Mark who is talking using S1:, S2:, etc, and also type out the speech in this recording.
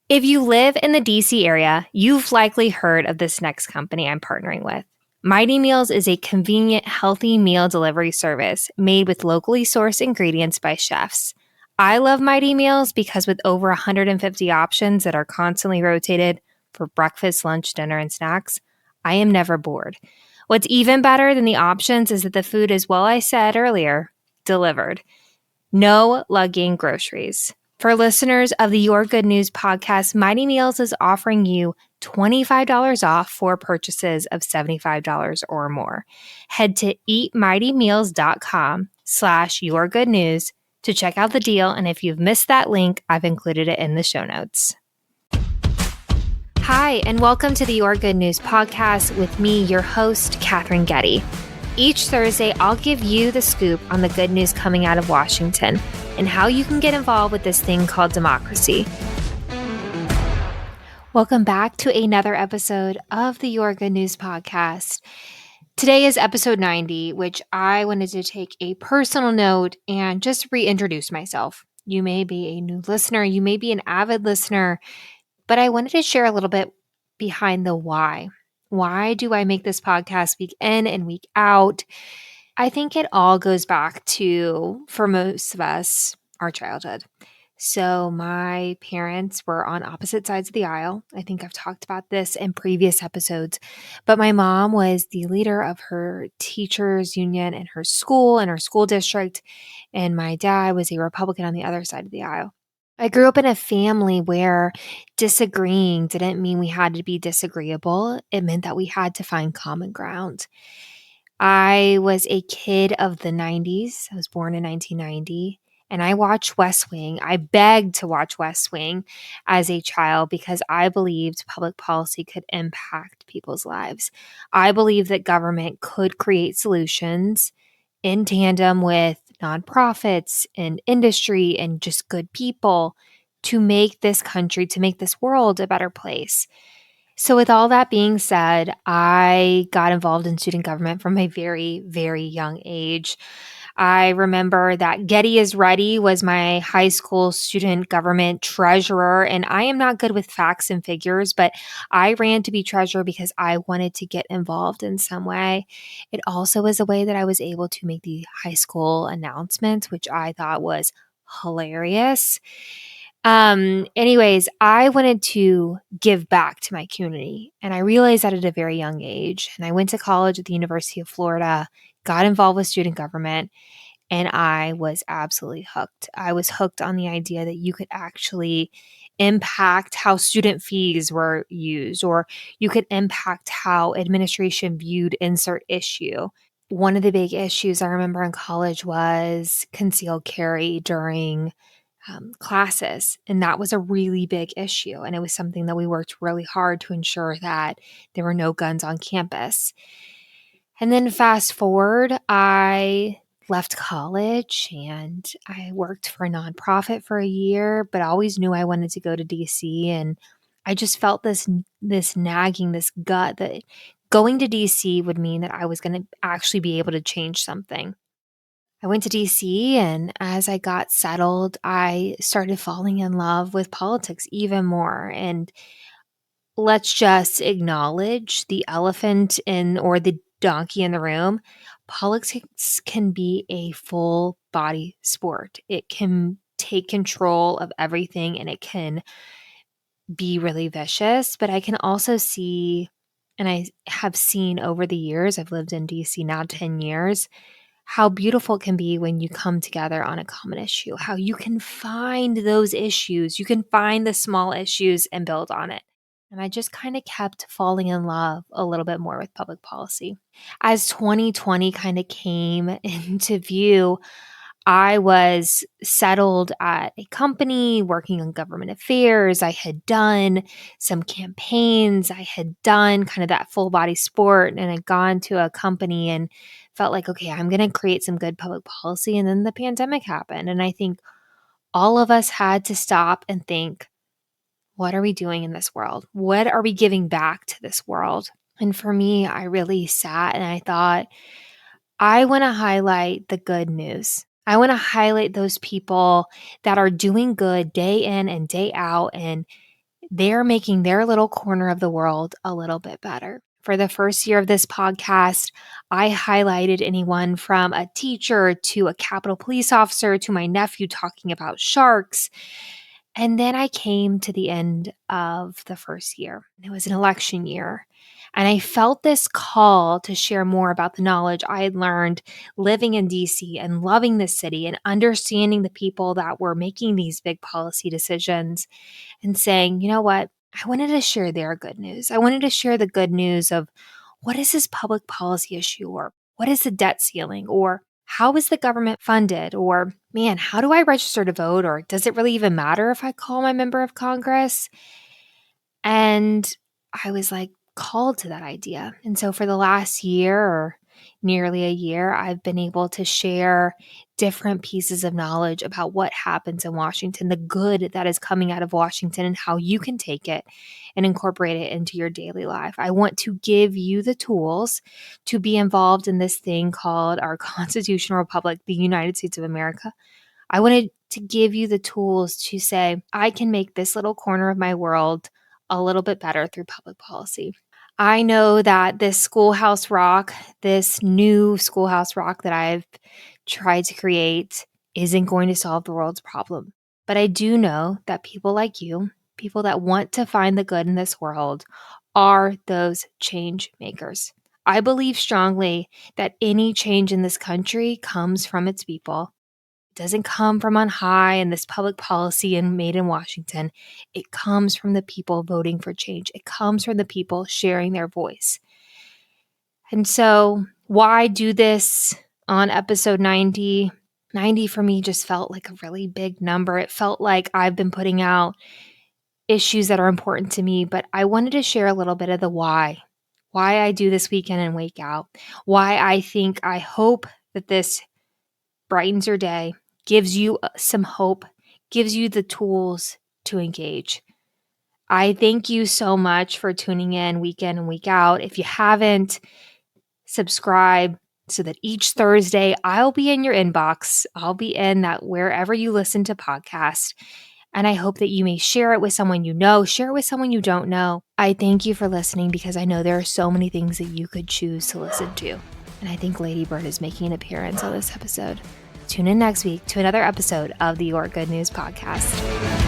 S1: If you live in the DC area, you've likely heard of this next company I'm partnering with. Mighty Meals is a convenient, healthy meal delivery service made with locally sourced ingredients by chefs. I love Mighty Meals because with over 150 options that are constantly rotated for breakfast, lunch, dinner, and snacks, I am never bored. What's even better than the options is that the food is, well, I said earlier, delivered. No lugging groceries. For listeners of the Your Good News podcast, Mighty Meals is offering you $25 off for purchases of $75 or more. Head to eatmightymeals.com/yourgoodnews to check out the deal. And if you've missed that link, I've included it in the show notes. Hi, and welcome to the Your Good News podcast with me, your host, Katherine Getty. Each Thursday, I'll give you the scoop on the good news coming out of Washington and how you can get involved with this thing called democracy. Welcome back to another episode of the Your Good News podcast. Today is episode 90, which I wanted to take a personal note and just reintroduce myself. You may be a new listener, you may be an avid listener, but I wanted to share a little bit behind the why. Why do I make this podcast week in and week out? I think it all goes back to, for most of us, our childhood. So my parents were on opposite sides of the aisle. I think I've talked about this in previous episodes, but my mom was the leader of her teachers union in her school, in her school district, and my dad was a Republican on the other side of the aisle. I grew up in a family where disagreeing didn't mean we had to be disagreeable. It meant that we had to find common ground. I was a kid of the 90s. I was born in 1990, and I watched West Wing. I begged to watch West Wing as a child because I believed public policy could impact people's lives. I believed that government could create solutions in tandem with nonprofits and industry and just good people to make this country, to make this world a better place. So with all that being said, I got involved in student government from a very, very young age. I remember that Getty is Ready was my high school student government treasurer, and I am not good with facts and figures, but I ran to be treasurer because I wanted to get involved in some way. It also was a way that I was able to make the high school announcements, which I thought was hilarious. Anyways, I wanted to give back to my community, and I realized that at a very young age. And I went to college at the University of Florida, got involved with student government, and I was absolutely hooked. I was hooked on the idea that you could actually impact how student fees were used, or you could impact how administration viewed insert issue. One of the big issues I remember in college was concealed carry during classes. And that was a really big issue. And it was something that we worked really hard to ensure that there were no guns on campus. And then fast forward, I left college and I worked for a nonprofit for a year, but I always knew I wanted to go to DC. And I just felt this nagging, this gut that going to DC would mean that I was going to actually be able to change something. I went to DC, and as I got settled, I started falling in love with politics even more. And let's just acknowledge the elephant in, or the donkey in the room. Politics can be a full body sport. It can take control of everything and it can be really vicious, but I can also see, and I have seen over the years, I've lived in DC now 10 years, how beautiful it can be when you come together on a common issue, how you can find those issues, you can find the small issues and build on it. And I just kind of kept falling in love a little bit more with public policy. As 2020 kind of came into view, I was settled at a company working on government affairs. I had done some campaigns. I had done kind of that full body sport, and I'd gone to a company and felt like, okay, I'm going to create some good public policy. And then the pandemic happened. And I think all of us had to stop and think, what are we doing in this world? What are we giving back to this world? And for me, I really sat and I thought, I want to highlight the good news. I want to highlight those people that are doing good day in and day out and They're making their little corner of the world a little bit better. For the first year of this podcast, I highlighted anyone from a teacher to a Capitol police officer to my nephew talking about sharks. And then I came to the end of the first year. It was an election year. And I felt this call to share more about the knowledge I had learned living in DC and loving the city and understanding the people that were making these big policy decisions and saying, you know what? I wanted to share their good news. I wanted to share the good news of what is this public policy issue, or what is the debt ceiling, or how is the government funded, or man, how do I register to vote, or does it really even matter if I call my member of Congress? And I was like called to that idea. And so for the last year or nearly a year, I've been able to share different pieces of knowledge about what happens in Washington, the good that is coming out of Washington, and how you can take it and incorporate it into your daily life. I want to give you the tools to be involved in this thing called our constitutional republic, the United States of America. I wanted to give you the tools to say, I can make this little corner of my world a little bit better through public policy. I know that this schoolhouse rock, this new schoolhouse rock that I've tried to create, isn't going to solve the world's problem. But I do know that people like you, people that want to find the good in this world, are those change makers. I believe strongly that any change in this country comes from its people. Doesn't come from on high in this public policy and made in Washington. It comes from the people voting for change. It comes from the people sharing their voice. And so, why do this on episode 90? 90 for me just felt like a really big number. It felt like I've been putting out issues that are important to me, but I wanted to share a little bit of the why I do this weekend and wake out, why I hope that this brightens your day, gives you some hope, gives you the tools to engage. I thank you so much for tuning in week in and week out. If you haven't, subscribe so that each Thursday I'll be in your inbox. I'll be in that wherever you listen to podcasts. And I hope that you may share it with someone you know, share it with someone you don't know. I thank you for listening because I know there are so many things that you could choose to listen to. And I think Lady Bird is making an appearance on this episode. Tune in next week to another episode of the Your Good News podcast.